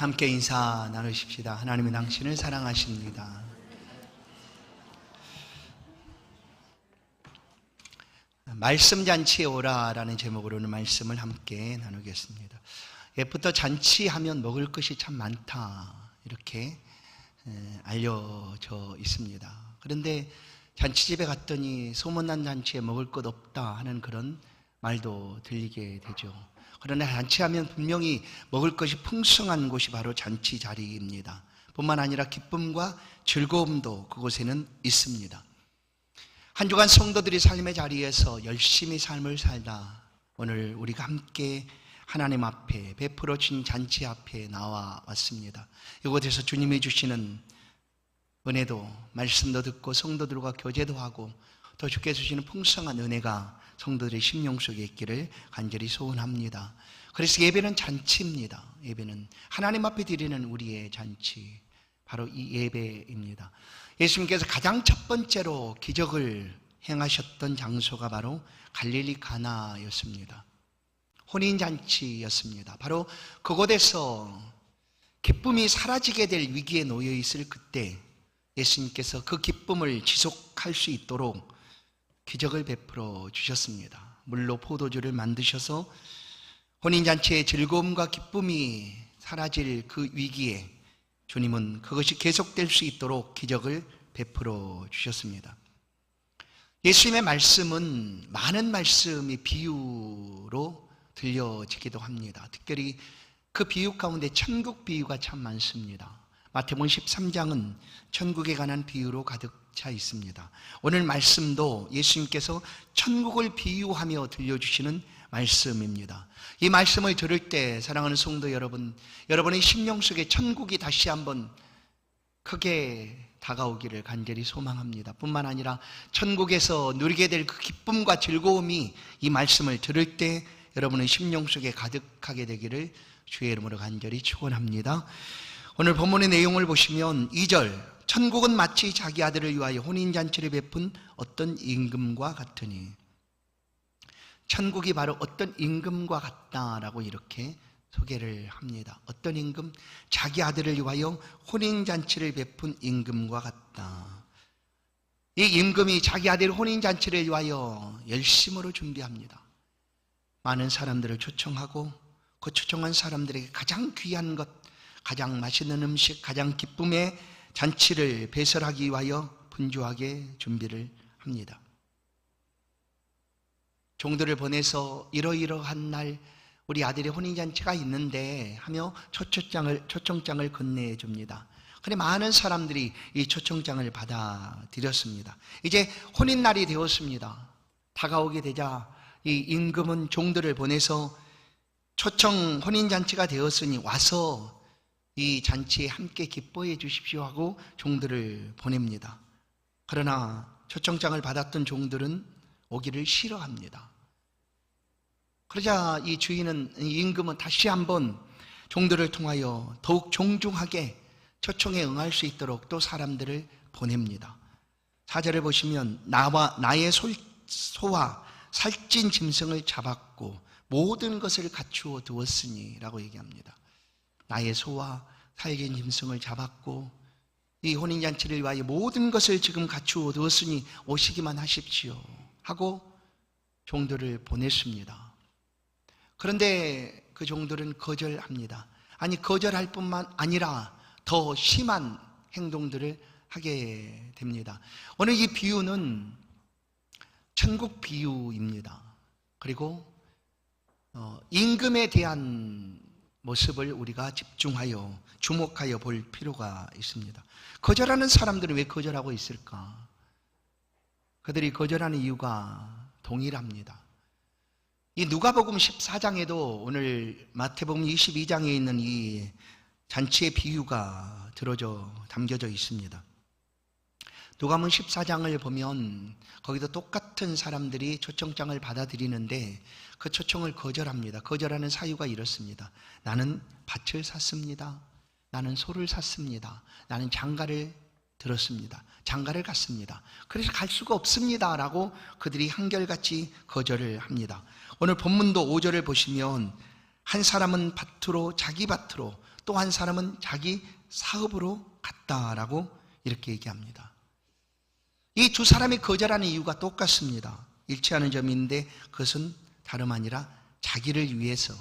함께 인사 나누십시다. 하나님은 당신을 사랑하십니다. 말씀 잔치에 오라라는 제목으로는 말씀을 함께 나누겠습니다. 옛부터 잔치하면 먹을 것이 참 많다 이렇게 알려져 있습니다. 그런데 잔치집에 갔더니 소문난 잔치에 먹을 것 없다 하는 그런 말도 들리게 되죠. 그러나 잔치하면 분명히 먹을 것이 풍성한 곳이 바로 잔치 자리입니다. 뿐만 아니라 기쁨과 즐거움도 그곳에는 있습니다. 한 주간 성도들이 삶의 자리에서 열심히 삶을 살다 오늘 우리가 함께 하나님 앞에 베풀어 진 잔치 앞에 나와 왔습니다. 이곳에서 주님이 주시는 은혜도 말씀도 듣고 성도들과 교제도 하고 또 주께서 주시는 풍성한 은혜가 성도들의 심령 속에 있기를 간절히 소원합니다. 그래서 예배는 잔치입니다. 예배는 하나님 앞에 드리는 우리의 잔치, 바로 이 예배입니다. 예수님께서 가장 첫 번째로 기적을 행하셨던 장소가 바로 갈릴리 가나였습니다. 혼인잔치였습니다. 바로 그곳에서 기쁨이 사라지게 될 위기에 놓여 있을 그때 예수님께서 그 기쁨을 지속할 수 있도록 기적을 베풀어 주셨습니다. 물로 포도주를 만드셔서 혼인잔치의 즐거움과 기쁨이 사라질 그 위기에 주님은 그것이 계속될 수 있도록 기적을 베풀어 주셨습니다. 예수님의 말씀은 많은 말씀이 비유로 들려지기도 합니다. 특별히 그 비유 가운데 천국 비유가 참 많습니다. 마태복음 13장은 천국에 관한 비유로 가득 차 있습니다. 오늘 말씀도 예수님께서 천국을 비유하며 들려주시는 말씀입니다. 이 말씀을 들을 때 사랑하는 성도 여러분, 여러분의 심령 속에 천국이 다시 한번 크게 다가오기를 간절히 소망합니다. 뿐만 아니라 천국에서 누리게 될 그 기쁨과 즐거움이 이 말씀을 들을 때 여러분의 심령 속에 가득하게 되기를 주의 이름으로 간절히 축원합니다. 오늘 본문의 내용을 보시면 2절, 천국은 마치 자기 아들을 위하여 혼인잔치를 베푼 어떤 임금과 같으니, 천국이 바로 어떤 임금과 같다라고 이렇게 소개를 합니다. 어떤 임금? 자기 아들을 위하여 혼인잔치를 베푼 임금과 같다. 이 임금이 자기 아들 혼인잔치를 위하여 열심으로 준비합니다. 많은 사람들을 초청하고 그 초청한 사람들에게 가장 귀한 것, 가장 맛있는 음식, 가장 기쁨의 잔치를 배설하기 위하여 분주하게 준비를 합니다. 종들을 보내서 이러이러한 날 우리 아들의 혼인잔치가 있는데 하며 초청장을 건네줍니다. 그런데 많은 사람들이 이 초청장을 받아들였습니다. 이제 혼인날이 되었습니다. 다가오게 되자 이 임금은 종들을 보내서 초청 혼인잔치가 되었으니 와서 이 잔치에 함께 기뻐해 주십시오 하고 종들을 보냅니다. 그러나 초청장을 받았던 종들은 오기를 싫어합니다. 그러자 이 주인은, 이 임금은 다시 한번 종들을 통하여 더욱 정중하게 초청에 응할 수 있도록 또 사람들을 보냅니다. 4절을 보시면 나의 소와 살찐 짐승을 잡았고 모든 것을 갖추어 두었으니 라고 얘기합니다. 나의 소와 살찐 짐승을 잡았고 이 혼인잔치를 위하여 모든 것을 지금 갖추어 두었으니 오시기만 하십시오 하고 종들을 보냈습니다. 그런데 그 종들은 거절합니다. 아니, 거절할 뿐만 아니라 더 심한 행동들을 하게 됩니다. 오늘 이 비유는 천국 비유입니다. 그리고 임금에 대한 모습을 우리가 집중하여 주목하여 볼 필요가 있습니다. 거절하는 사람들은 왜 거절하고 있을까? 그들이 거절하는 이유가 동일합니다. 이 누가복음 14장에도 오늘 마태복음 22장에 있는 이 잔치의 비유가 담겨져 있습니다. 누가복음 14장을 보면 거기도 똑같은 사람들이 초청장을 받아들이는데 그 초청을 거절합니다. 거절하는 사유가 이렇습니다. 나는 밭을 샀습니다. 나는 소를 샀습니다. 나는 장가를 들었습니다. 장가를 갔습니다. 그래서 갈 수가 없습니다 라고 그들이 한결같이 거절을 합니다. 오늘 본문도 5절을 보시면 한 사람은 자기 밭으로 또 한 사람은 자기 사업으로 갔다라고 이렇게 얘기합니다. 이 두 사람이 거절하는 이유가 똑같습니다. 일치하는 점이 있는데 그것은 다름 아니라 자기를 위해서,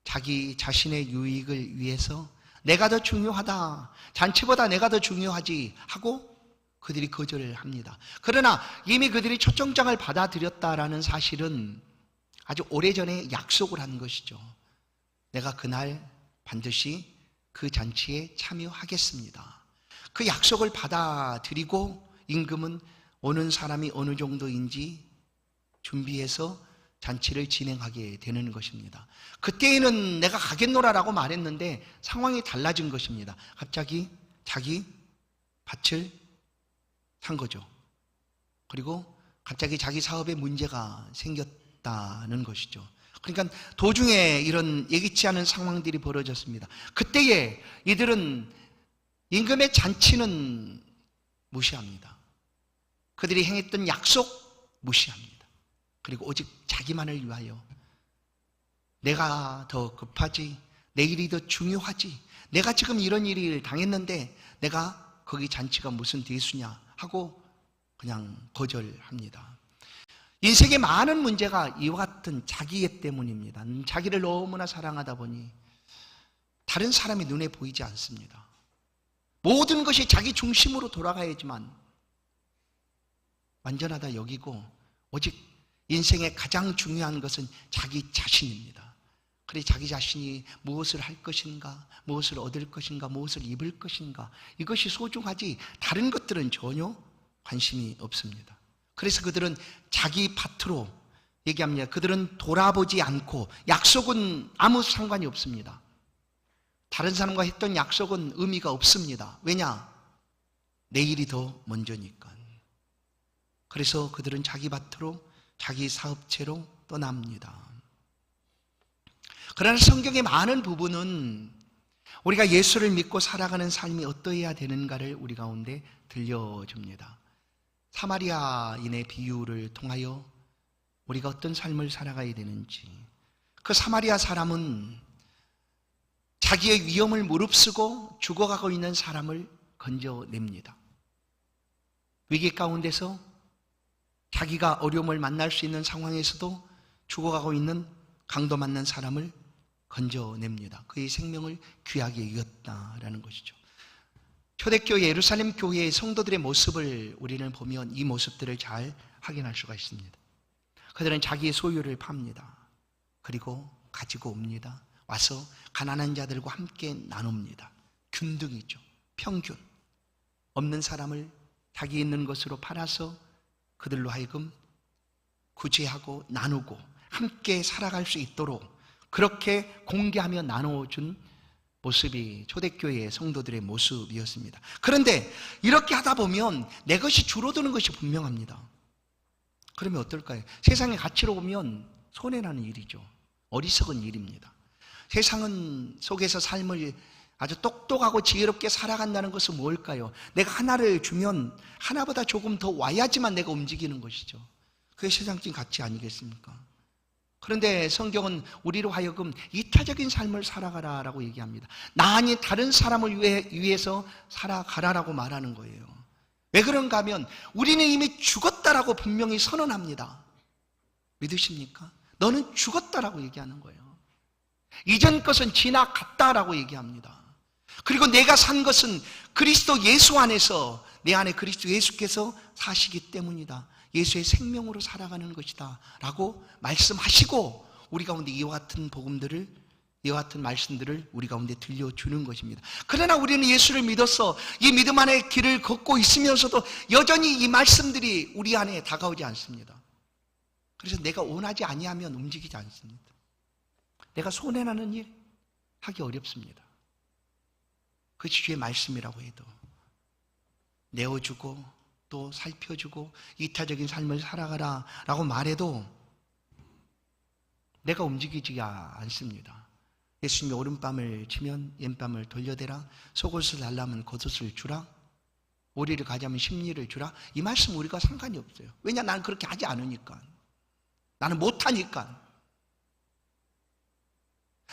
자기 자신의 유익을 위해서 내가 더 중요하다, 잔치보다 내가 더 중요하지 하고 그들이 거절을 합니다. 그러나 이미 그들이 초청장을 받아들였다라는 사실은 아주 오래전에 약속을 한 것이죠. 내가 그날 반드시 그 잔치에 참여하겠습니다. 그 약속을 받아들이고 임금은 오는 사람이 어느 정도인지 준비해서 잔치를 진행하게 되는 것입니다. 그때에는 내가 가겠노라라고 말했는데 상황이 달라진 것입니다. 갑자기 자기 밭을 산 거죠. 그리고 갑자기 자기 사업에 문제가 생겼다는 것이죠. 그러니까 도중에 이런 예기치 않은 상황들이 벌어졌습니다. 그때에 이들은 임금의 잔치는 무시합니다. 그들이 행했던 약속 무시합니다. 그리고 오직 자기만을 위하여 내가 더 급하지, 내 일이 더 중요하지, 내가 지금 이런 일을 당했는데 내가 거기 잔치가 무슨 대수냐 하고 그냥 거절합니다. 인생의 많은 문제가 이와 같은 자기애 때문입니다. 자기를 너무나 사랑하다 보니 다른 사람이 눈에 보이지 않습니다. 모든 것이 자기 중심으로 돌아가야지만 완전하다 여기고 오직 인생의 가장 중요한 것은 자기 자신입니다. 그래 자기 자신이 무엇을 할 것인가, 무엇을 얻을 것인가, 무엇을 입을 것인가, 이것이 소중하지 다른 것들은 전혀 관심이 없습니다. 그래서 그들은 자기 밭으로 얘기합니다. 그들은 돌아보지 않고, 약속은 아무 상관이 없습니다. 다른 사람과 했던 약속은 의미가 없습니다. 왜냐? 내일이 더 먼저니까. 그래서 그들은 자기 밭으로, 자기 사업체로 떠납니다. 그러나 성경의 많은 부분은 우리가 예수를 믿고 살아가는 삶이 어떠해야 되는가를 우리 가운데 들려줍니다. 사마리아인의 비유를 통하여 우리가 어떤 삶을 살아가야 되는지, 그 사마리아 사람은 자기의 위험을 무릅쓰고 죽어가고 있는 사람을 건져냅니다. 위기 가운데서 자기가 어려움을 만날 수 있는 상황에서도 죽어가고 있는 강도 맞는 사람을 건져냅니다. 그의 생명을 귀하게 여겼다라는 것이죠. 초대교회 예루살렘 교회의 성도들의 모습을 우리는 보면 이 모습들을 잘 확인할 수가 있습니다. 그들은 자기의 소유를 팝니다. 그리고 가지고 옵니다. 와서 가난한 자들과 함께 나눕니다. 균등이죠. 평균. 없는 사람을 자기 있는 것으로 팔아서 그들로 하여금 구제하고 나누고 함께 살아갈 수 있도록 그렇게 공개하며 나눠준 모습이 초대교회의 성도들의 모습이었습니다. 그런데 이렇게 하다 보면 내 것이 줄어드는 것이 분명합니다. 그러면 어떨까요? 세상의 가치로 보면 손해나는 일이죠. 어리석은 일입니다. 세상은 속에서 삶을 아주 똑똑하고 지혜롭게 살아간다는 것은 뭘까요? 내가 하나를 주면 하나보다 조금 더 와야지만 내가 움직이는 것이죠. 그게 세상적인 가치 아니겠습니까? 그런데 성경은 우리로 하여금 이타적인 삶을 살아가라라고 얘기합니다. 나 아닌 다른 사람을 위해서 살아가라라고 말하는 거예요. 왜 그런가 하면 우리는 이미 죽었다라고 분명히 선언합니다. 믿으십니까? 너는 죽었다라고 얘기하는 거예요. 이전 것은 지나갔다라고 얘기합니다. 그리고 내가 산 것은 그리스도 예수 안에서, 내 안에 그리스도 예수께서 사시기 때문이다. 예수의 생명으로 살아가는 것이다 라고 말씀하시고 우리 가운데 이와 같은 복음들을, 이와 같은 말씀들을 우리 가운데 들려주는 것입니다. 그러나 우리는 예수를 믿어서 이 믿음 안의 길을 걷고 있으면서도 여전히 이 말씀들이 우리 안에 다가오지 않습니다. 그래서 내가 원하지 아니하면 움직이지 않습니다. 내가 손해나는 일 하기 어렵습니다. 그것이 주의 말씀이라고 해도 내어주고 또 살펴주고 이타적인 삶을 살아가라 라고 말해도 내가 움직이지가 않습니다. 예수님이 오른밤을 치면 왼밤을 돌려대라, 속옷을 달라면 겉옷을 주라, 오리를 가자면 십리를 주라. 이 말씀 우리가 상관이 없어요. 왜냐? 나는 그렇게 하지 않으니까. 나는 못하니까.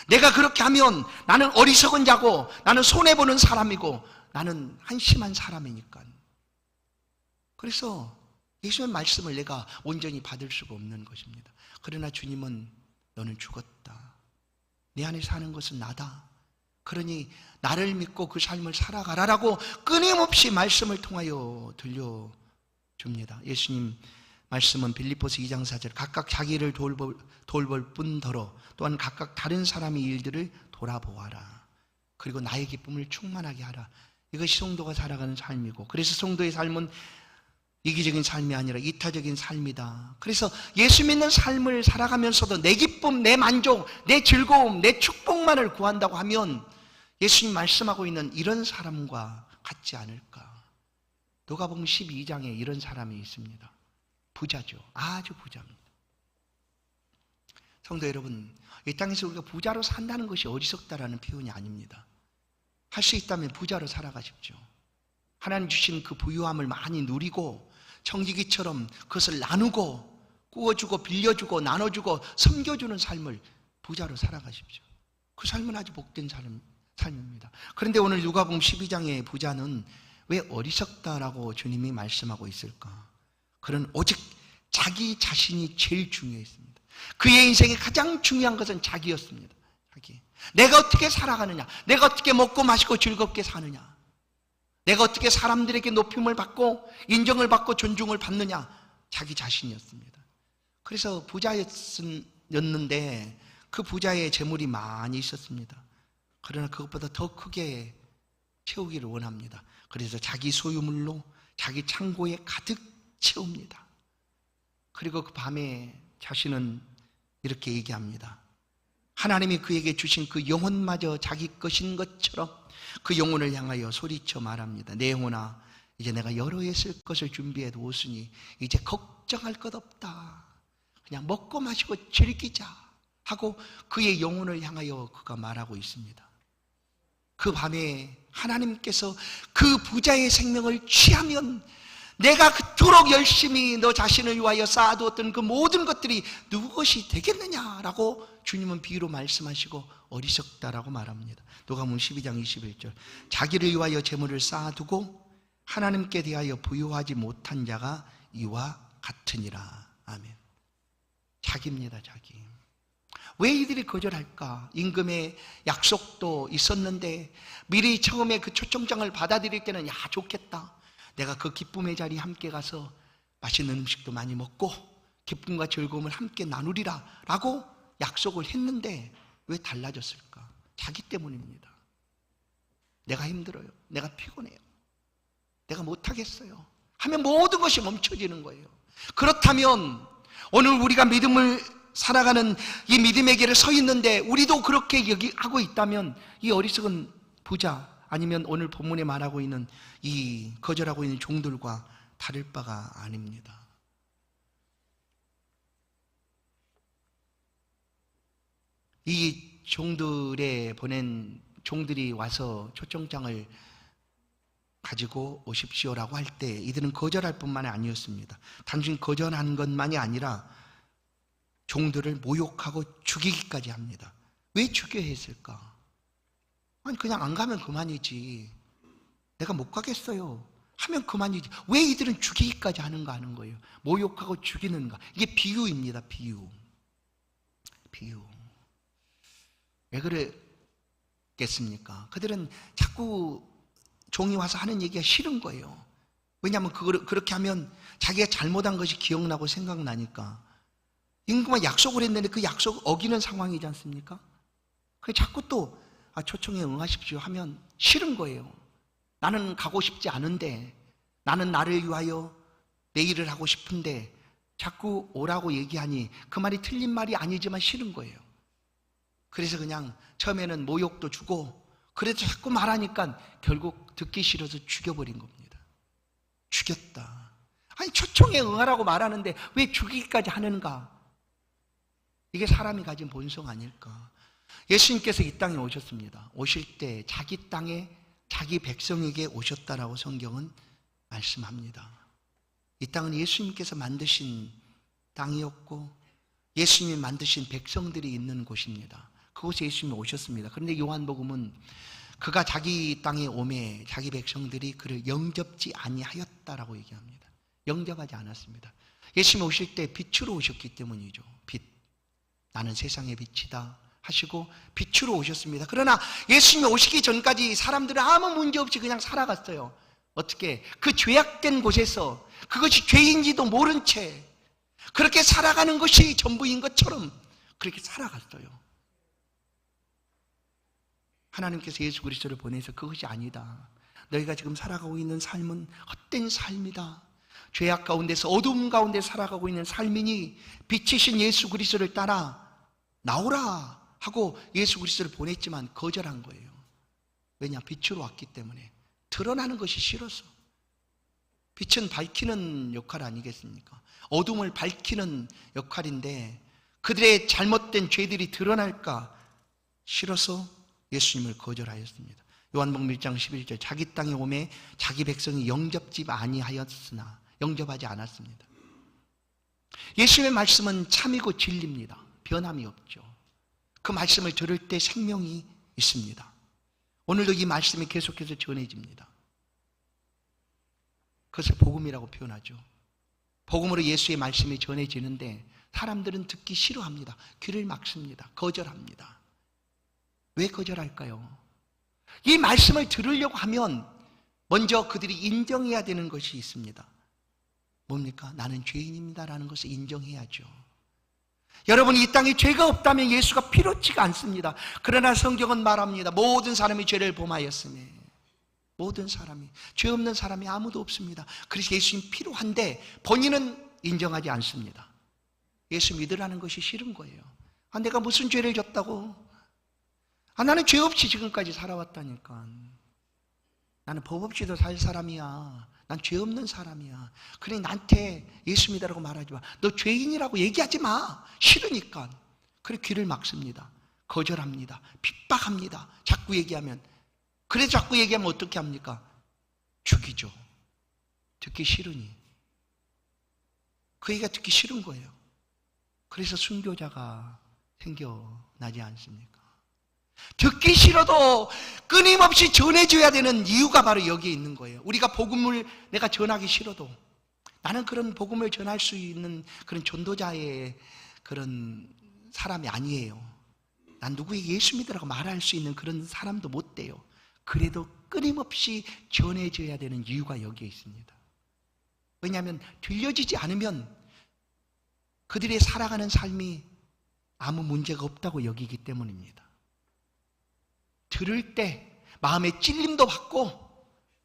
내가 그렇게 하면 나는 어리석은 자고 나는 손해보는 사람이고 나는 한심한 사람이니까. 그래서 예수의 말씀을 내가 온전히 받을 수가 없는 것입니다. 그러나 주님은 너는 죽었다. 내 안에 사는 것은 나다. 그러니 나를 믿고 그 삶을 살아가라라고 끊임없이 말씀을 통하여 들려줍니다. 예수님 말씀은 빌립보서 2장 4절 각각 자기를 돌볼 뿐더러 또한 각각 다른 사람의 일들을 돌아보아라. 그리고 나의 기쁨을 충만하게 하라. 이것이 성도가 살아가는 삶이고, 그래서 성도의 삶은 이기적인 삶이 아니라 이타적인 삶이다. 그래서 예수 믿는 삶을 살아가면서도 내 기쁨, 내 만족, 내 즐거움, 내 축복만을 구한다고 하면 예수님 말씀하고 있는 이런 사람과 같지 않을까. 누가복음 12장에 이런 사람이 있습니다. 부자죠. 아주 부자입니다. 성도 여러분, 이 땅에서 우리가 부자로 산다는 것이 어리석다라는 표현이 아닙니다. 할 수 있다면 부자로 살아가십시오. 하나님 주신 그 부유함을 많이 누리고 청지기처럼 그것을 나누고 구워주고 빌려주고 나눠주고 섬겨주는 삶을 부자로 살아가십시오. 그 삶은 아주 복된 삶입니다. 그런데 오늘 누가복음 12장의 부자는 왜 어리석다라고 주님이 말씀하고 있을까? 그는 오직 자기 자신이 제일 중요했습니다. 그의 인생에 가장 중요한 것은 자기였습니다. 자기. 내가 어떻게 살아가느냐, 내가 어떻게 먹고 마시고 즐겁게 사느냐, 내가 어떻게 사람들에게 높임을 받고 인정을 받고 존중을 받느냐, 자기 자신이었습니다. 그래서 부자였는데 그 부자의 재물이 많이 있었습니다. 그러나 그것보다 더 크게 채우기를 원합니다. 그래서 자기 소유물로 자기 창고에 가득 채웁니다. 그리고 그 밤에 자신은 이렇게 얘기합니다. 하나님이 그에게 주신 그 영혼마저 자기 것인 것처럼 그 영혼을 향하여 소리쳐 말합니다. 내 영혼아, 이제 내가 여러 해 쓸 것을 준비해 두었으니 이제 걱정할 것 없다. 그냥 먹고 마시고 즐기자 하고 그의 영혼을 향하여 그가 말하고 있습니다. 그 밤에 하나님께서 그 부자의 생명을 취하면 내가 그토록 열심히 너 자신을 위하여 쌓아두었던 그 모든 것들이 누구것이 되겠느냐라고 주님은 비유로 말씀하시고 어리석다라고 말합니다. 누가복음 12장 21절 자기를 위하여 재물을 쌓아두고 하나님께 대하여 부유하지 못한 자가 이와 같으니라. 아멘. 자기입니다. 자기. 왜 이들이 거절할까? 임금의 약속도 있었는데 미리 처음에 그 초청장을 받아들일 때는 야 좋겠다, 내가 그 기쁨의 자리에 함께 가서 맛있는 음식도 많이 먹고 기쁨과 즐거움을 함께 나누리라 라고 약속을 했는데 왜 달라졌을까? 자기 때문입니다. 내가 힘들어요, 내가 피곤해요, 내가 못하겠어요 하면 모든 것이 멈춰지는 거예요. 그렇다면 오늘 우리가 믿음을 살아가는 이 믿음의 길에 서 있는데 우리도 그렇게 하고 있다면 이 어리석은 부자 아니면 오늘 본문에 말하고 있는 이 거절하고 있는 종들과 다를 바가 아닙니다. 이 종들이 와서 초청장을 가지고 오십시오라고 할 때 이들은 거절할 뿐만이 아니었습니다. 단순히 거절하는 것만이 아니라 종들을 모욕하고 죽이기까지 합니다. 왜 죽여야 했을까? 아니 그냥 안 가면 그만이지, 내가 못 가겠어요 하면 그만이지, 왜 이들은 죽이기까지 하는가 하는 거예요. 모욕하고 죽이는가. 이게 비유입니다. 비유. 왜 그랬겠습니까? 그들은 자꾸 종이 와서 하는 얘기가 싫은 거예요. 왜냐하면 그렇게 하면 자기가 잘못한 것이 기억나고 생각나니까. 임금과 약속을 했는데 그 약속 어기는 상황이지 않습니까? 그 자꾸 또 초청에 응하십시오 하면 싫은 거예요. 나는 가고 싶지 않은데, 나는 나를 위하여 내 일을 하고 싶은데 자꾸 오라고 얘기하니 그 말이 틀린 말이 아니지만 싫은 거예요. 그래서 그냥 처음에는 모욕도 주고, 그래도 자꾸 말하니까 결국 듣기 싫어서 죽여버린 겁니다. 죽였다. 아니 초청에 응하라고 말하는데 왜 죽이기까지 하는가? 이게 사람이 가진 본성 아닐까? 예수님께서 이 땅에 오셨습니다. 오실 때 자기 땅에 자기 백성에게 오셨다라고 성경은 말씀합니다. 이 땅은 예수님께서 만드신 땅이었고 예수님이 만드신 백성들이 있는 곳입니다. 그곳에 예수님이 오셨습니다. 그런데 요한복음은 그가 자기 땅에 오매 자기 백성들이 그를 영접지 아니하였다라고 얘기합니다. 영접하지 않았습니다. 예수님이 오실 때 빛으로 오셨기 때문이죠. 빛, 나는 세상의 빛이다 하시고 빛으로 오셨습니다. 그러나 예수님이 오시기 전까지 사람들은 아무 문제 없이 그냥 살아갔어요. 어떻게? 그 죄악된 곳에서 그것이 죄인지도 모른 채 그렇게 살아가는 것이 전부인 것처럼 그렇게 살아갔어요. 하나님께서 예수 그리스도를 보내서 그것이 아니다, 너희가 지금 살아가고 있는 삶은 헛된 삶이다, 죄악 가운데서 어둠 가운데 살아가고 있는 삶이니 빛이신 예수 그리스도를 따라 나오라 하고 예수 그리스도를 보냈지만 거절한 거예요. 왜냐? 빛으로 왔기 때문에. 드러나는 것이 싫어서. 빛은 밝히는 역할 아니겠습니까? 어둠을 밝히는 역할인데 그들의 잘못된 죄들이 드러날까 싫어서 예수님을 거절하였습니다. 요한복음 1장 11절, 자기 땅에 오매 자기 백성이 영접지 아니하였으나, 영접하지 않았습니다. 예수님의 말씀은 참이고 진리입니다. 변함이 없죠. 그 말씀을 들을 때 생명이 있습니다. 오늘도 이 말씀이 계속해서 전해집니다. 그것을 복음이라고 표현하죠. 복음으로 예수의 말씀이 전해지는데 사람들은 듣기 싫어합니다. 귀를 막습니다. 거절합니다. 왜 거절할까요? 이 말씀을 들으려고 하면 먼저 그들이 인정해야 되는 것이 있습니다. 뭡니까? 나는 죄인입니다라는 것을 인정해야죠. 여러분, 이 땅에 죄가 없다면 예수가 필요치가 않습니다. 그러나 성경은 말합니다. 모든 사람이 죄를 범하였으니, 모든 사람이, 죄 없는 사람이 아무도 없습니다. 그래서 예수님 필요한데 본인은 인정하지 않습니다. 예수 믿으라는 것이 싫은 거예요. 내가 무슨 죄를 졌다고? 나는 죄 없이 지금까지 살아왔다니까. 나는 법 없이도 살 사람이야. 난 죄 없는 사람이야. 그래, 나한테 예수 믿으라고 말하지 마. 너 죄인이라고 얘기하지 마. 싫으니까. 그래, 귀를 막습니다. 거절합니다. 핍박합니다. 자꾸 얘기하면. 그래, 자꾸 얘기하면 어떻게 합니까? 죽이죠. 듣기 싫으니. 그 얘기가 듣기 싫은 거예요. 그래서 순교자가 생겨나지 않습니까? 듣기 싫어도 끊임없이 전해줘야 되는 이유가 바로 여기에 있는 거예요. 우리가 복음을 내가 전하기 싫어도, 나는 그런 복음을 전할 수 있는 그런 전도자의 그런 사람이 아니에요. 난 누구에게 예수 믿으라고 말할 수 있는 그런 사람도 못 돼요. 그래도 끊임없이 전해줘야 되는 이유가 여기에 있습니다. 왜냐하면 들려지지 않으면 그들의 살아가는 삶이 아무 문제가 없다고 여기기 때문입니다. 들을 때 마음에 찔림도 받고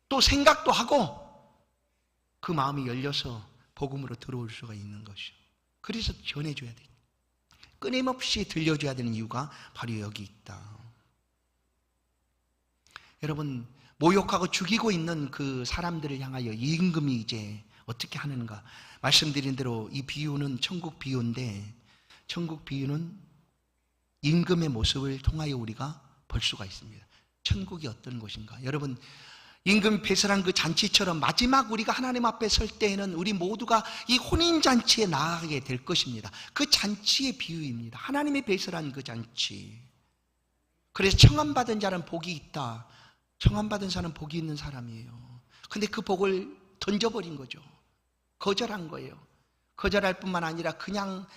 또 생각도 하고 그 마음이 열려서 복음으로 들어올 수가 있는 것이죠. 그래서 전해줘야 돼요. 끊임없이 들려줘야 되는 이유가 바로 여기 있다. 여러분, 모욕하고 죽이고 있는 그 사람들을 향하여 임금이 이제 어떻게 하는가? 말씀드린 대로 이 비유는 천국 비유인데, 천국 비유는 임금의 모습을 통하여 우리가 볼 수가 있습니다. 천국이 어떤 곳인가? 여러분, 임금 배설한 그 잔치처럼 마지막 우리가 하나님 앞에 설 때에는 우리 모두가 이 혼인잔치에 나아가게 될 것입니다. 그 잔치의 비유입니다. 하나님이 배설한 그 잔치. 그래서 청함받은 자는 복이 있다. 청함받은 자는 복이 있는 사람이에요. 근데 그 복을 던져버린 거죠. 거절한 거예요. 거절할 뿐만 아니라 그냥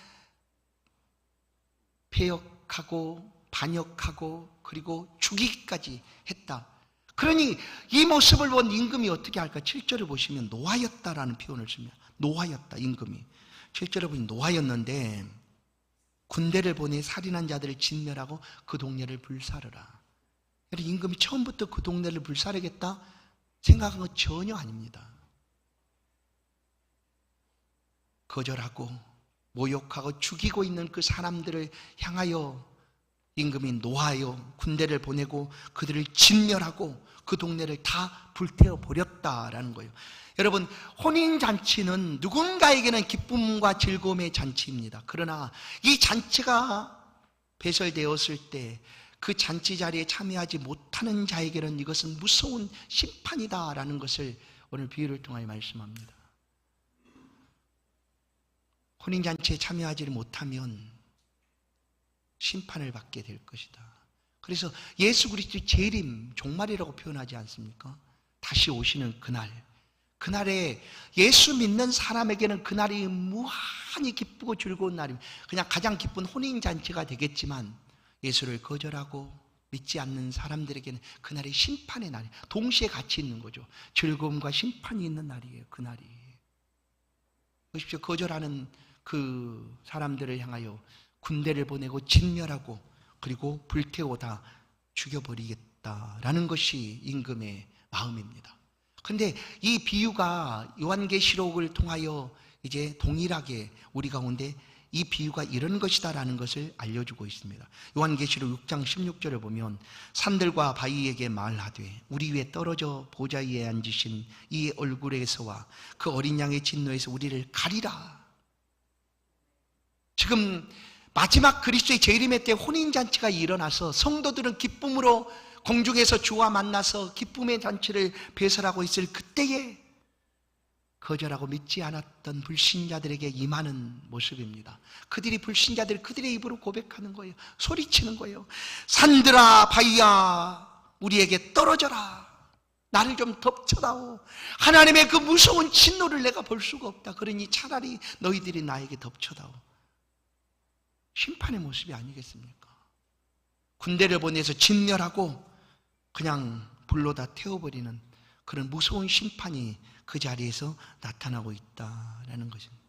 배역하고 반역하고 그리고 죽이기까지 했다. 그러니 이 모습을 본 임금이 어떻게 할까? 7절을 보시면 노하였다라는 표현을 씁니다. 노하였다, 임금이. 7절에 보니 노하였는데 군대를 보내 살인한 자들을 진멸하고 그 동네를 불사르라. 임금이 처음부터 그 동네를 불사르겠다 생각한 건 전혀 아닙니다. 거절하고 모욕하고 죽이고 있는 그 사람들을 향하여 임금이 노하여 군대를 보내고 그들을 진멸하고 그 동네를 다 불태워 버렸다라는 거예요. 여러분, 혼인잔치는 누군가에게는 기쁨과 즐거움의 잔치입니다. 그러나 이 잔치가 배설되었을 때 그 잔치 자리에 참여하지 못하는 자에게는 이것은 무서운 심판이다라는 것을 오늘 비유를 통하여 말씀합니다. 혼인잔치에 참여하지 못하면 심판을 받게 될 것이다. 그래서 예수 그리스도의 재림, 종말이라고 표현하지 않습니까? 다시 오시는 그날에 예수 믿는 사람에게는 그날이 무한히 기쁘고 즐거운 날입니다. 그냥 가장 기쁜 혼인잔치가 되겠지만 예수를 거절하고 믿지 않는 사람들에게는 그날이 심판의 날이 동시에 같이 있는 거죠. 즐거움과 심판이 있는 날이에요. 그날이. 보십시오. 거절하는 그 사람들을 향하여 군대를 보내고 진멸하고 그리고 불태워 다 죽여버리겠다라는 것이 임금의 마음입니다. 그런데 이 비유가 요한계시록을 통하여 이제 동일하게 우리 가운데 이 비유가 이런 것이다라는 것을 알려주고 있습니다. 요한계시록 6장 16절을 보면 산들과 바위에게 말하되 우리 위에 떨어져 보좌 위에 앉으신 이 얼굴에서와 그 어린 양의 진노에서 우리를 가리라. 지금 마지막 그리스도의 재림의 때 혼인잔치가 일어나서 성도들은 기쁨으로 공중에서 주와 만나서 기쁨의 잔치를 배설하고 있을 그때에 거절하고 믿지 않았던 불신자들에게 임하는 모습입니다. 그들이 불신자들 그들의 입으로 고백하는 거예요. 소리치는 거예요. 산들아 바위야 우리에게 떨어져라. 나를 좀 덮쳐다오. 하나님의 그 무서운 진노를 내가 볼 수가 없다. 그러니 차라리 너희들이 나에게 덮쳐다오. 심판의 모습이 아니겠습니까? 군대를 보내서 진멸하고 그냥 불로 다 태워버리는 그런 무서운 심판이 그 자리에서 나타나고 있다라는 것입니다.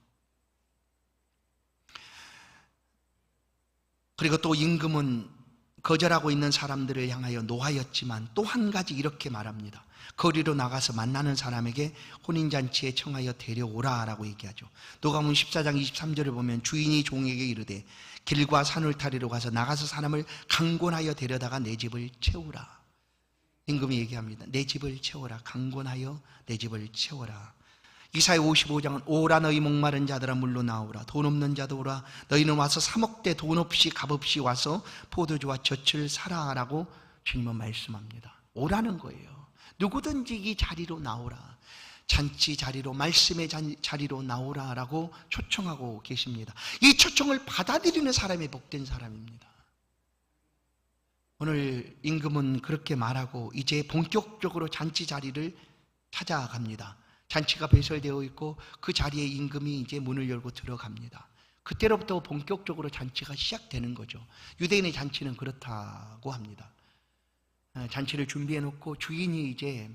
그리고 또 임금은 거절하고 있는 사람들을 향하여 노하였지만 또 한 가지 이렇게 말합니다. 거리로 나가서 만나는 사람에게 혼인잔치에 청하여 데려오라라고 얘기하죠. 누가복음 14장 23절을 보면 주인이 종에게 이르되 길과 산울타리로 가서 나가서 사람을 강권하여 데려다가 내 집을 채우라. 임금이 얘기합니다. 내 집을 채워라. 강권하여 내 집을 채워라. 이사야 55장은 오라 너희 목마른 자들아 물로 나오라. 돈 없는 자도 오라. 너희는 와서 사 먹되 돈 없이 값없이 와서 포도주와 젖을 사라라고 주님은 말씀합니다. 오라는 거예요. 누구든지 이 자리로 나오라. 잔치 자리로 말씀의 자리로 나오라라고 초청하고 계십니다. 이 초청을 받아들이는 사람이 복된 사람입니다. 오늘 임금은 그렇게 말하고 이제 본격적으로 잔치 자리를 찾아갑니다. 잔치가 배설되어 있고 그 자리에 임금이 이제 문을 열고 들어갑니다. 그때로부터 본격적으로 잔치가 시작되는 거죠. 유대인의 잔치는 그렇다고 합니다. 잔치를 준비해 놓고 주인이 이제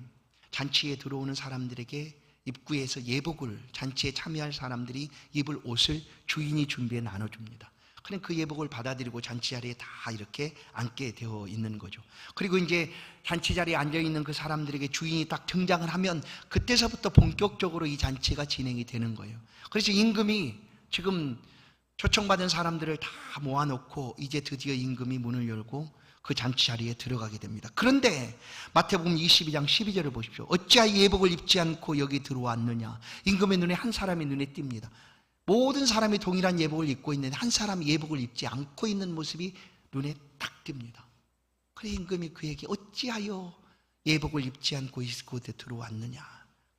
잔치에 들어오는 사람들에게 입구에서 예복을, 잔치에 참여할 사람들이 입을 옷을 주인이 준비해 나눠줍니다. 그냥 그 예복을 받아들이고 잔치 자리에 다 이렇게 앉게 되어 있는 거죠. 그리고 이제 잔치 자리에 앉아 있는 그 사람들에게 주인이 딱 등장을 하면 그때서부터 본격적으로 이 잔치가 진행이 되는 거예요. 그래서 임금이 지금 초청받은 사람들을 다 모아놓고 이제 드디어 임금이 문을 열고 그 잔치 자리에 들어가게 됩니다. 그런데 마태복음 22장 12절을 보십시오. 어찌하여 예복을 입지 않고 여기 들어왔느냐. 임금의 눈에 한 사람이 눈에 띕니다. 모든 사람이 동일한 예복을 입고 있는데 한 사람이 예복을 입지 않고 있는 모습이 눈에 딱 띕니다. 그래 임금이 그에게 어찌하여 예복을 입지 않고 이곳에 들어왔느냐.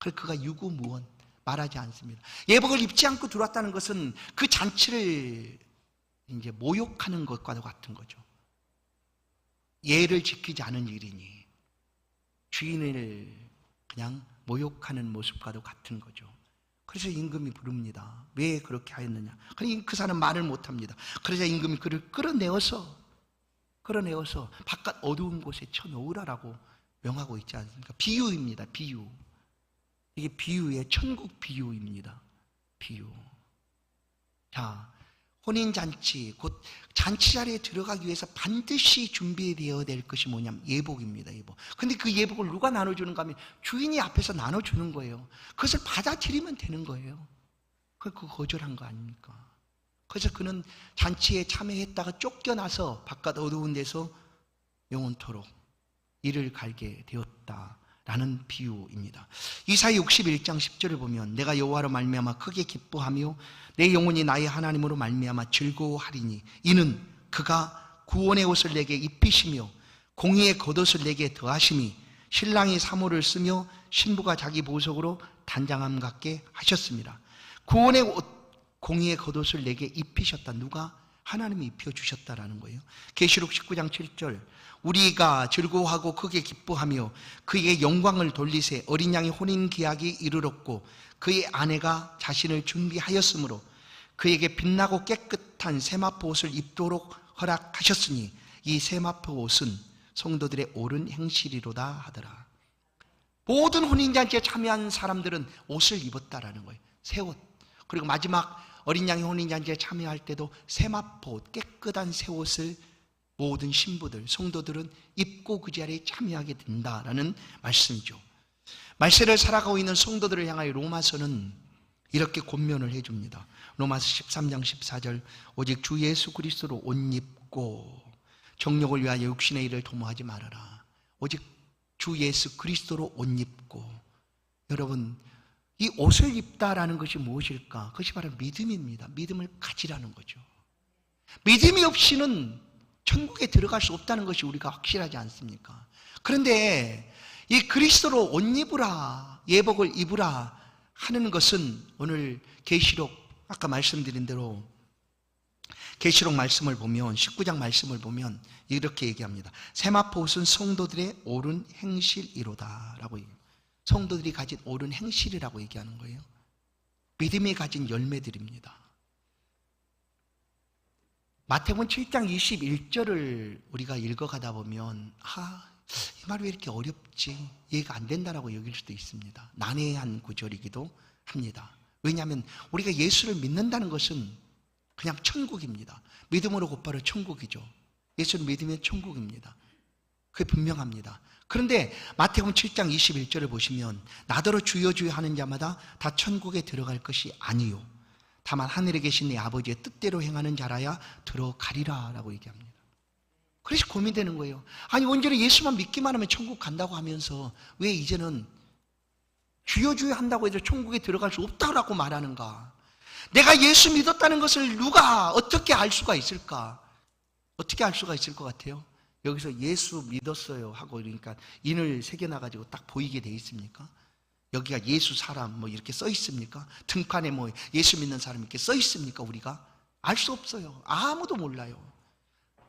그래 그가 유구무원 말하지 않습니다. 예복을 입지 않고 들어왔다는 것은 그 잔치를 이제 모욕하는 것과도 같은 거죠. 예를 지키지 않은 일이니 주인을 그냥 모욕하는 모습과도 같은 거죠. 그래서 임금이 부릅니다. 왜 그렇게 하였느냐. 그 사람 말을 못합니다. 그래서 임금이 그를 끌어내어서 바깥 어두운 곳에 쳐놓으라라고 명하고 있지 않습니까? 비유입니다. 비유. 이게 비유의 천국 비유입니다. 비유. 자, 혼인잔치, 곧 잔치 자리에 들어가기 위해서 반드시 준비되어야 될 것이 뭐냐면 예복입니다. 예복. 근데 그 예복을 누가 나눠주는가 하면 주인이 앞에서 나눠주는 거예요. 그것을 받아들이면 되는 거예요. 그거 거절한 거 아닙니까? 그래서 그는 잔치에 참여했다가 쫓겨나서 바깥 어두운 데서 영원토록 이를 갈게 되었다라는 비유입니다. 이사야 61장 10절을 보면 내가 여호와로 말미암아 크게 기뻐하며 내 영혼이 나의 하나님으로 말미암아 즐거워하리니 이는 그가 구원의 옷을 내게 입히시며 공의의 겉옷을 내게 더하심이 신랑이 사모를 쓰며 신부가 자기 보석으로 단장함 같게 하셨습니다. 구원의 옷, 공의의 겉옷을 내게 입히셨다. 누가? 하나님이 입혀주셨다라는 거예요. 계시록 19장 7절 우리가 즐거워하고 크게 기뻐하며 그에게 영광을 돌리세 어린 양의 혼인 계약이 이르렀고 그의 아내가 자신을 준비하였으므로 그에게 빛나고 깨끗한 세마포 옷을 입도록 허락하셨으니 이 세마포 옷은 성도들의 옳은 행실이로다 하더라. 모든 혼인잔치에 참여한 사람들은 옷을 입었다라는 거예요. 새 옷. 그리고 마지막 어린 양의 혼인잔치에 참여할 때도 세마포 옷, 깨끗한 새 옷을 모든 신부들, 성도들은 입고 그 자리에 참여하게 된다라는 말씀이죠. 말세를 살아가고 있는 성도들을 향하여 로마서는 이렇게 권면을 해줍니다. 로마서 13장 14절 오직 주 예수 그리스도로 옷 입고 정욕을 위하여 육신의 일을 도모하지 말아라. 오직 주 예수 그리스도로 옷 입고. 여러분, 이 옷을 입다라는 것이 무엇일까? 그것이 바로 믿음입니다. 믿음을 가지라는 거죠. 믿음이 없이는 천국에 들어갈 수 없다는 것이 우리가 확실하지 않습니까? 그런데 이 그리스도로 옷 입으라, 예복을 입으라 하는 것은 오늘 계시록 아까 말씀드린 대로 계시록 말씀을 보면 19장 말씀을 보면 이렇게 얘기합니다. 세마포 옷은 성도들의 옳은 행실이로다 라고 얘기합니다. 성도들이 가진 옳은 행실이라고 얘기하는 거예요. 믿음이 가진 열매들입니다. 마태복음 7장 21절을 우리가 읽어가다 보면 이 말이 왜 이렇게 어렵지? 이해가 안 된다라고 여길 수도 있습니다. 난해한 구절이기도 합니다. 왜냐하면 우리가 예수를 믿는다는 것은 그냥 천국입니다. 믿음으로 곧바로 천국이죠. 예수를 믿으면 천국입니다. 그게 분명합니다. 그런데 마태복음 7장 21절을 보시면 나더러 주여 주여 하는 자마다 다 천국에 들어갈 것이 아니요 다만 하늘에 계신 내 아버지의 뜻대로 행하는 자라야 들어가리라 라고 얘기합니다. 그래서 고민되는 거예요. 아니 언제나 예수만 믿기만 하면 천국 간다고 하면서 왜 이제는 주여 주여 한다고 해서 천국에 들어갈 수 없다고 말하는가? 내가 예수 믿었다는 것을 누가 어떻게 알 수가 있을까? 어떻게 알 수가 있을 것 같아요? 여기서 예수 믿었어요 하고 그러니까 인을 새겨놔가지고 딱 보이게 돼 있습니까? 여기가 예수 사람 뭐 이렇게 써 있습니까? 등판에 뭐 예수 믿는 사람 이렇게 써 있습니까? 우리가? 알 수 없어요. 아무도 몰라요.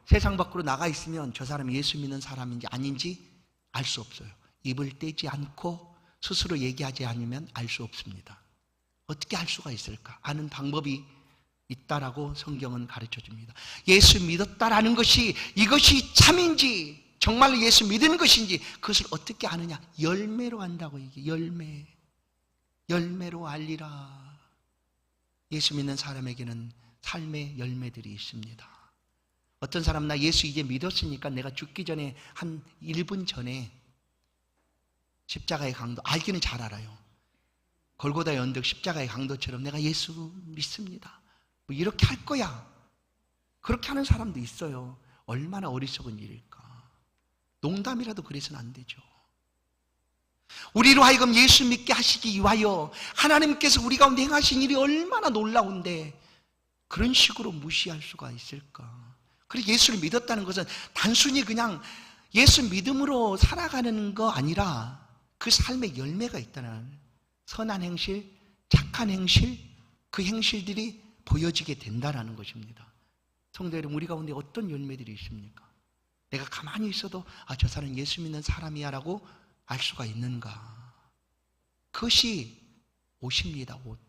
세상 밖으로 나가 있으면 저 사람이 예수 믿는 사람인지 아닌지 알 수 없어요. 입을 떼지 않고 스스로 얘기하지 않으면 알 수 없습니다. 어떻게 알 수가 있을까? 아는 방법이 있다라고 성경은 가르쳐 줍니다. 예수 믿었다라는 것이 이것이 참인지 정말로 예수 믿는 것인지 그것을 어떻게 아느냐? 열매로 안다고 얘기해요. 열매로 알리라. 예수 믿는 사람에게는 삶의 열매들이 있습니다. 어떤 사람 나 예수 이제 믿었으니까 내가 죽기 전에 한 1분 전에 십자가의 강도 알기는 잘 알아요. 골고다의 언덕 십자가의 강도처럼 내가 예수 믿습니다. 뭐 이렇게 할 거야. 그렇게 하는 사람도 있어요. 얼마나 어리석은 일일까. 농담이라도 그래서는 안 되죠. 우리로 하여금 예수 믿게 하시기 위하여 하나님께서 우리 가운데 행하신 일이 얼마나 놀라운데 그런 식으로 무시할 수가 있을까. 그리고 예수를 믿었다는 것은 단순히 그냥 예수 믿음으로 살아가는 거 아니라 그 삶의 열매가 있다는 선한 행실, 착한 행실, 그 행실들이 보여지게 된다는 것입니다. 성도 여러분, 우리 가운데 어떤 열매들이 있습니까? 내가 가만히 있어도 저 사람은 예수 믿는 사람이야 라고 알 수가 있는가? 그것이 옷입니다. 옷.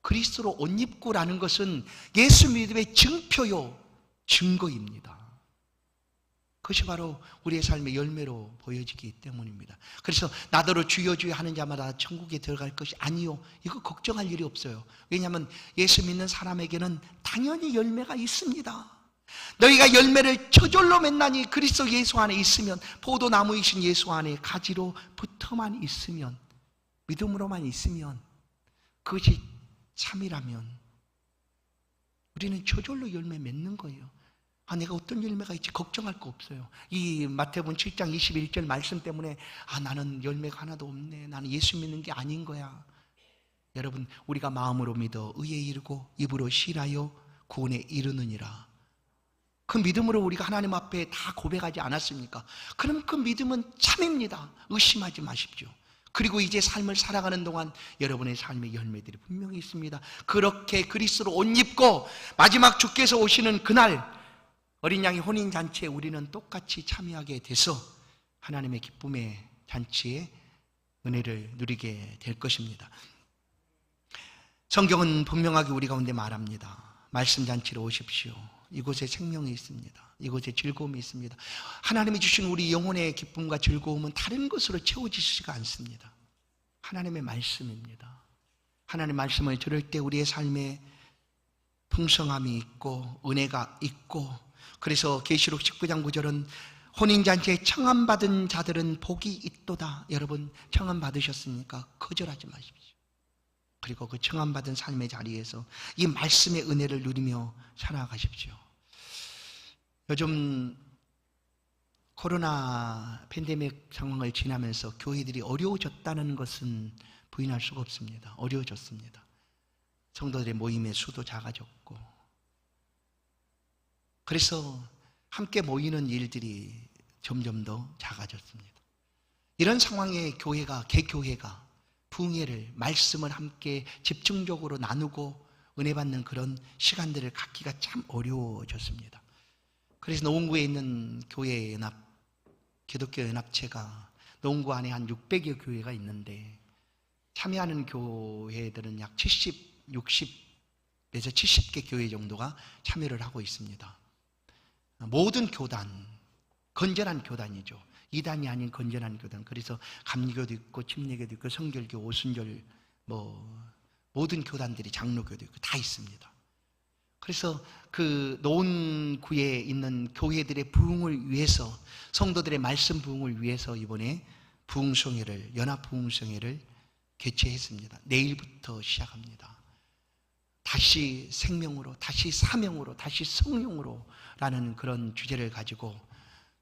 그리스도로 옷 입고라는 것은 예수 믿음의 증표요, 증거입니다. 그것이 바로 우리의 삶의 열매로 보여지기 때문입니다. 그래서 나더러 주여 주여 하는 자마다 천국에 들어갈 것이 아니요, 이거 걱정할 일이 없어요. 왜냐하면 예수 믿는 사람에게는 당연히 열매가 있습니다. 너희가 열매를 저절로 맺나니 그리스도 예수 안에 있으면, 포도나무이신 예수 안에 가지로 붙어만 있으면, 믿음으로만 있으면, 그것이 참이라면 우리는 저절로 열매 맺는 거예요. 내가 어떤 열매가 있지 걱정할 거 없어요. 이 마태복음 7장 21절 말씀 때문에 나는 열매가 하나도 없네, 나는 예수 믿는 게 아닌 거야. 여러분, 우리가 마음으로 믿어 의에 이르고 입으로 시인하여 구원에 이르느니라. 그 믿음으로 우리가 하나님 앞에 다 고백하지 않았습니까? 그럼 그 믿음은 참입니다. 의심하지 마십시오. 그리고 이제 삶을 살아가는 동안 여러분의 삶의 열매들이 분명히 있습니다. 그렇게 그리스도로 옷 입고 마지막 주께서 오시는 그날 어린 양의 혼인잔치에 우리는 똑같이 참여하게 돼서 하나님의 기쁨의 잔치에 은혜를 누리게 될 것입니다. 성경은 분명하게 우리 가운데 말합니다. 말씀 잔치로 오십시오. 이곳에 생명이 있습니다. 이곳에 즐거움이 있습니다. 하나님이 주신 우리 영혼의 기쁨과 즐거움은 다른 것으로 채워지지가 않습니다. 하나님의 말씀입니다. 하나님의 말씀을 들을 때 우리의 삶에 풍성함이 있고 은혜가 있고, 그래서 계시록 19장 9절은 혼인잔치에 청함받은 자들은 복이 있도다. 여러분 청함 받으셨습니까? 거절하지 마십시오. 그리고 그 청함받은 삶의 자리에서 이 말씀의 은혜를 누리며 살아가십시오. 요즘 코로나 팬데믹 상황을 지나면서 교회들이 어려워졌다는 것은 부인할 수가 없습니다. 어려워졌습니다. 성도들의 모임의 수도 작아졌고, 그래서 함께 모이는 일들이 점점 더 작아졌습니다. 이런 상황에 개교회가 부흥회를, 말씀을 함께 집중적으로 나누고 은혜 받는 그런 시간들을 갖기가 참 어려워졌습니다. 그래서 노원구에 있는 기독교 연합체가 노원구 안에 한 600여 교회가 있는데 참여하는 교회들은 약 60에서 70개 교회 정도가 참여를 하고 있습니다. 모든 교단, 건전한 교단이죠. 이단이 아닌 건전한 교단. 그래서 감리교도 있고 침례교도 있고 성결교, 오순절, 모든 교단들이, 장로교도 있고 다 있습니다. 그래서 그 노원구에 있는 교회들의 부흥을 위해서, 성도들의 말씀 부흥을 위해서 이번에 연합 부흥성회를 개최했습니다. 내일부터 시작합니다. 다시 생명으로, 다시 사명으로, 다시 성령으로 라는 그런 주제를 가지고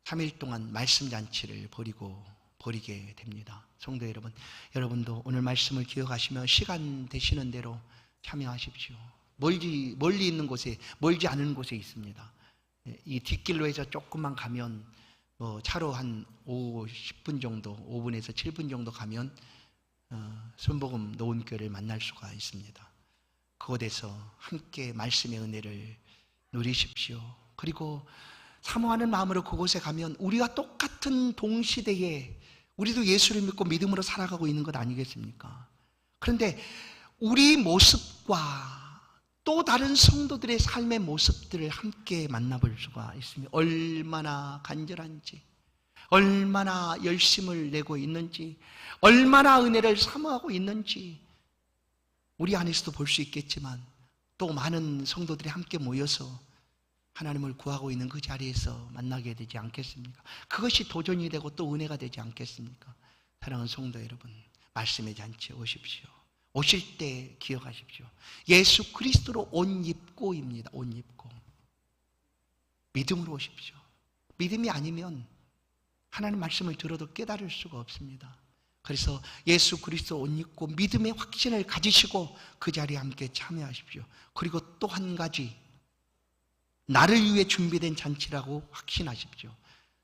3일 동안 말씀 잔치를 벌이게 됩니다. 성도 여러분, 여러분도 오늘 말씀을 기억하시며 시간 되시는 대로 참여하십시오. 멀리 있는 곳에, 멀지 않은 곳에 있습니다. 이 뒷길로 해서 조금만 가면 차로 한 10분 정도, 5분에서 7분 정도 가면 순복음 노원교회를 만날 수가 있습니다. 그곳에서 함께 말씀의 은혜를 누리십시오. 그리고 사모하는 마음으로 그곳에 가면 우리와 똑같은 동시대에 우리도 예수를 믿고 믿음으로 살아가고 있는 것 아니겠습니까? 그런데 우리 모습과 또 다른 성도들의 삶의 모습들을 함께 만나볼 수가 있습니다. 얼마나 간절한지, 얼마나 열심을 내고 있는지, 얼마나 은혜를 사모하고 있는지 우리 안에서도 볼 수 있겠지만, 또 많은 성도들이 함께 모여서 하나님을 구하고 있는 그 자리에서 만나게 되지 않겠습니까? 그것이 도전이 되고 또 은혜가 되지 않겠습니까? 사랑하는 성도 여러분, 말씀의 잔치에 오십시오. 오실 때 기억하십시오. 예수 그리스도로 옷 입고입니다. 옷 입고. 믿음으로 오십시오. 믿음이 아니면 하나님 말씀을 들어도 깨달을 수가 없습니다. 그래서 예수 그리스도 옷 입고 믿음의 확신을 가지시고 그 자리에 함께 참여하십시오. 그리고 또 한 가지, 나를 위해 준비된 잔치라고 확신하십시오.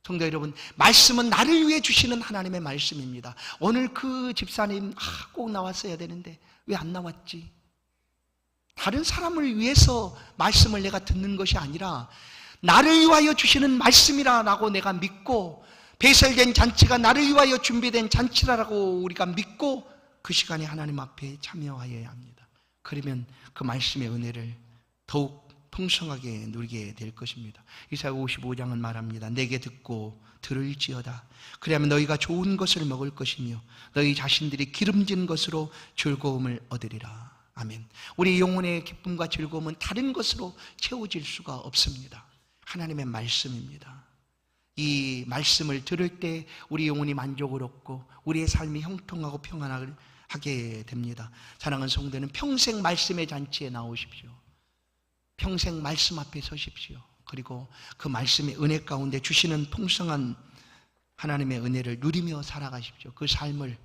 성도 여러분, 말씀은 나를 위해 주시는 하나님의 말씀입니다. 오늘 그 집사님 꼭 나왔어야 되는데 왜 안 나왔지? 다른 사람을 위해서 말씀을 내가 듣는 것이 아니라 나를 위하여 주시는 말씀이라고 내가 믿고, 배설된 잔치가 나를 위하여 준비된 잔치라고 우리가 믿고 그 시간에 하나님 앞에 참여하여야 합니다. 그러면 그 말씀의 은혜를 더욱 풍성하게 누리게 될 것입니다. 이사야 55장은 말합니다. 내게 듣고 들을지어다. 그러면 너희가 좋은 것을 먹을 것이며 너희 자신들이 기름진 것으로 즐거움을 얻으리라. 아멘. 우리 영혼의 기쁨과 즐거움은 다른 것으로 채워질 수가 없습니다. 하나님의 말씀입니다. 이 말씀을 들을 때 우리 영혼이 만족을 얻고 우리의 삶이 형통하고 평안하게 됩니다. 사랑하는 성도는 평생 말씀의 잔치에 나오십시오. 평생 말씀 앞에 서십시오. 그리고 그 말씀의 은혜 가운데 주시는 풍성한 하나님의 은혜를 누리며 살아가십시오. 그 삶을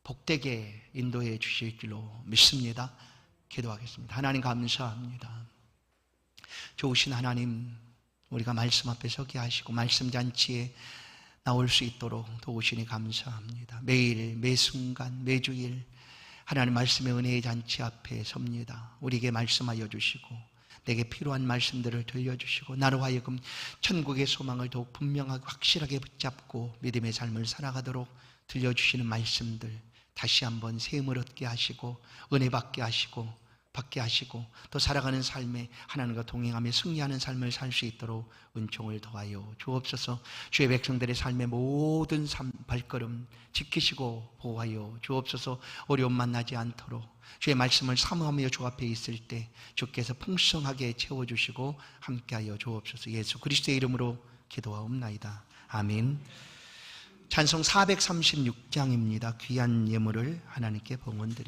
복되게 인도해 주실 줄로 믿습니다. 기도하겠습니다. 하나님 감사합니다. 좋으신 하나님, 우리가 말씀 앞에 서게 하시고 말씀 잔치에 나올 수 있도록 도우시니 감사합니다. 매일 매 순간 매주일 하나님 말씀의 은혜의 잔치 앞에 섭니다. 우리에게 말씀하여 주시고 내게 필요한 말씀들을 들려주시고 나로 하여금 천국의 소망을 더욱 분명하게 확실하게 붙잡고 믿음의 삶을 살아가도록 들려주시는 말씀들 다시 한번 세움을 얻게 하시고 은혜 받게 하시고 또 살아가는 삶에 하나님과 동행하며 승리하는 삶을 살 수 있도록 은총을 더하여 주옵소서. 주의 백성들의 삶의 모든 발걸음 지키시고 보호하여 주옵소서. 어려움 만나지 않도록 주의 말씀을 사모하며 주 앞에 있을 때 주께서 풍성하게 채워주시고 함께하여 주옵소서. 예수 그리스도의 이름으로 기도하옵나이다. 아멘. 찬송 436장입니다. 귀한 예물을 하나님께 봉헌드립니다.